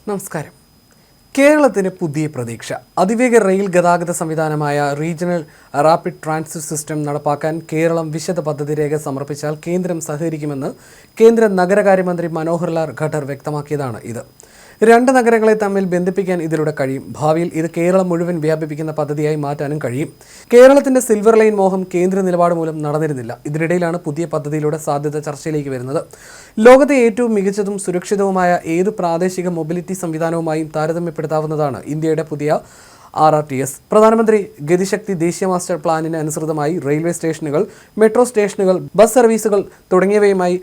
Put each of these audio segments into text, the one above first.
നമസ്കാരം. കേരളത്തിന് പുതിയ പ്രതീക്ഷ. അതിവേഗ റെയിൽ ഗതാഗത സംവിധാനമായ റീജിയണൽ റാപ്പിഡ് ട്രാൻസിറ്റ് സിസ്റ്റം നടപ്പാക്കാൻ കേരളം വിശദ പദ്ധതി രേഖ സമർപ്പിച്ചാൽ കേന്ദ്രം സഹകരിക്കുമെന്ന് കേന്ദ്ര നഗരകാര്യമന്ത്രി മനോഹർ ലാൽ ഖട്ടർ വ്യക്തമാക്കിയതാണ് ഇത്. രണ്ട് നഗരങ്ങളെ തമ്മിൽ ബന്ധിപ്പിക്കാൻ ഇതിലൂടെ കഴിയും. ഭാവിയിൽ ഇത് കേരളം മുഴുവൻ വ്യാപിപ്പിക്കുന്ന പദ്ധതിയായി മാറ്റാനും കഴിയും. കേരളത്തിന്റെ സിൽവർ ലൈൻ മോഹം കേന്ദ്ര നിലപാട് മൂലം നടന്നിരുന്നില്ല. ഇതിനിടയിലാണ് പുതിയ പദ്ധതിയിലൂടെ സാധ്യത ചർച്ചയിലേക്ക് വരുന്നത്. ലോകത്തെ ഏറ്റവും മികച്ചതും സുരക്ഷിതവുമായ ഏതു പ്രാദേശിക മൊബിലിറ്റി സംവിധാനവുമായും താരതമ്യപ്പെടുത്താവുന്നതാണ് ഇന്ത്യയുടെ പുതിയ RRTS. പ്രധാനമന്ത്രി ഗതിശക്തി ദേശീയ മാസ്റ്റർ പ്ലാനിന് അനുസൃതമായി റെയിൽവേ സ്റ്റേഷനുകൾ, മെട്രോ സ്റ്റേഷനുകൾ, ബസ് സർവീസുകൾ തുടങ്ങിയവയുമായി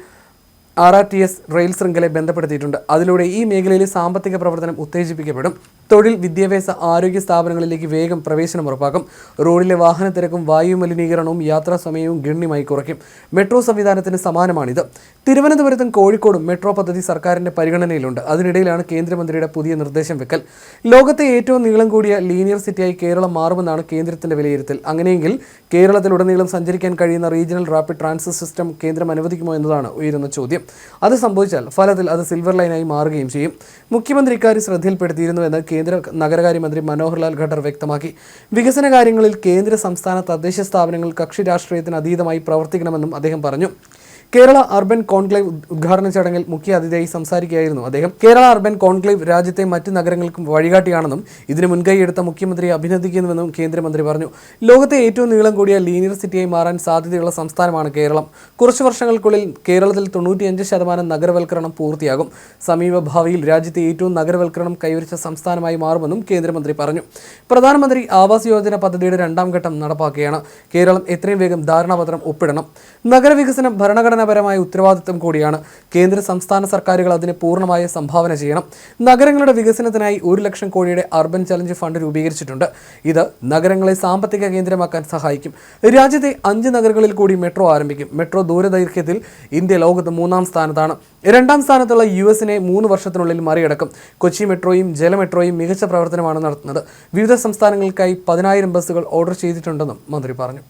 RRTS റെയിൽ ശൃംഖലയെ ബന്ധപ്പെടുത്തിയിട്ടുണ്ട്. അതിലൂടെ ഈ മേഖലയിലെ സാമ്പത്തിക പ്രവർത്തനം ഉത്തേജിപ്പിക്കപ്പെടും. തൊഴിൽ, വിദ്യാഭ്യാസ, ആരോഗ്യ സ്ഥാപനങ്ങളിലേക്ക് വേഗം പ്രവേശനം ഉറപ്പാക്കും. റോഡിലെ വാഹനത്തിരക്കും വായു മലിനീകരണവും യാത്രാ സമയവും ഗണ്യമായി കുറയ്ക്കും. മെട്രോ സംവിധാനത്തിന് സമാനമാണിത്. തിരുവനന്തപുരത്തും കോഴിക്കോടും മെട്രോ പദ്ധതി സർക്കാരിന്റെ പരിഗണനയിലുണ്ട്. അതിനിടയിലാണ് കേന്ദ്രമന്ത്രിയുടെ പുതിയ നിർദ്ദേശം വെക്കൽ. ലോകത്തെ ഏറ്റവും നീളം കൂടിയ ലീനിയർ സിറ്റിയായി കേരളം മാറുമെന്നാണ് കേന്ദ്രത്തിന്റെ വിലയിരുത്തൽ. അങ്ങനെയെങ്കിൽ കേരളത്തിലുടനീളം സഞ്ചരിക്കാൻ കഴിയുന്ന റീജിയണൽ റാപ്പിഡ് ട്രാൻസിറ്റ് സിസ്റ്റം കേന്ദ്രം അനുവദിക്കുമോ എന്നതാണ് ഉയരുന്ന ചോദ്യം. അത് സംഭവിച്ചാൽ ഫലത്തിൽ അത് സിൽവർ ലൈനായി മാറുകയും ചെയ്യും. മുഖ്യമന്ത്രി ഇക്കാര്യം ശ്രദ്ധയിൽപ്പെടുത്തിയിരുന്നുവെന്ന് കേന്ദ്ര നഗരകാര്യമന്ത്രി മനോഹർ ലാൽ ഖട്ടർ വ്യക്തമാക്കി. വികസന കാര്യങ്ങളിൽ കേന്ദ്ര, സംസ്ഥാന, തദ്ദേശ സ്ഥാപനങ്ങൾ കക്ഷി രാഷ്ട്രീയത്തിന് അതീതമായി പ്രവർത്തിക്കണമെന്നും അദ്ദേഹം പറഞ്ഞു. കേരള അർബൻ കോൺക്ലേവ് ഉദ്ഘാടന ചടങ്ങിൽ മുഖ്യ അതിഥിയായി സംസാരിക്കുകയായിരുന്നു അദ്ദേഹം. കേരള അർബൻ കോൺക്ലേവ് രാജ്യത്തെ മറ്റ് നഗരങ്ങൾക്കും വഴികാട്ടിയാണെന്നും ഇതിന് മുൻകൈയെടുത്ത മുഖ്യമന്ത്രിയെ അഭിനന്ദിക്കുന്നുവെന്നും കേന്ദ്രമന്ത്രി പറഞ്ഞു. ലോകത്തെ ഏറ്റവും നീളം കൂടിയ ലീനിയർ സിറ്റിയായി മാറാൻ സാധ്യതയുള്ള സംസ്ഥാനമാണ് കേരളം. കുറച്ചു വർഷങ്ങൾക്കുള്ളിൽ കേരളത്തിൽ 95% നഗരവൽക്കരണം പൂർത്തിയാകും. സമീപ ഭാവിയിൽ രാജ്യത്തെ ഏറ്റവും നഗരവൽക്കരണം കൈവരിച്ച സംസ്ഥാനമായി മാറുമെന്നും കേന്ദ്രമന്ത്രി പറഞ്ഞു. പ്രധാനമന്ത്രി ആവാസ് യോജന പദ്ധതിയുടെ 2ാം ഘട്ടം നടപ്പാക്കുകയാണ്. കേരളം എത്രയും വേഗം ധാരണാപത്രം ഒപ്പിടണം. നഗരവികസനം ഭരണഘടനാപരമായ ഉത്തരവാദിത്തം കൂടിയാണ്. കേന്ദ്ര, സംസ്ഥാന സർക്കാരുകൾ അതിന് പൂർണ്ണമായ സംഭാവന ചെയ്യണം. നഗരങ്ങളുടെ വികസനത്തിനായി 1 ലക്ഷം കോടിയുടെ അർബൻ ചലഞ്ച് ഫണ്ട് രൂപീകരിച്ചിട്ടുണ്ട്. ഇത് നഗരങ്ങളെ സാമ്പത്തിക കേന്ദ്രമാക്കാൻ സഹായിക്കും. രാജ്യത്തെ 5 നഗരങ്ങളിൽ കൂടി മെട്രോ ആരംഭിക്കും. മെട്രോ ദൂരദൈർഘ്യത്തിൽ ഇന്ത്യ ലോകത്ത് 3ാം സ്ഥാനത്താണ്. 2ാം സ്ഥാനത്തുള്ള US-നെ 3 വർഷത്തിനുള്ളിൽ മറികടക്കും. കൊച്ചി മെട്രോയും ജലമെട്രോയും മികച്ച പ്രവർത്തനമാണ് നടത്തുന്നത്. വിവിധ സംസ്ഥാനങ്ങൾക്കായി 10,000 ബസ്സുകൾ ഓർഡർ ചെയ്തിട്ടുണ്ടെന്നും മന്ത്രി പറഞ്ഞു.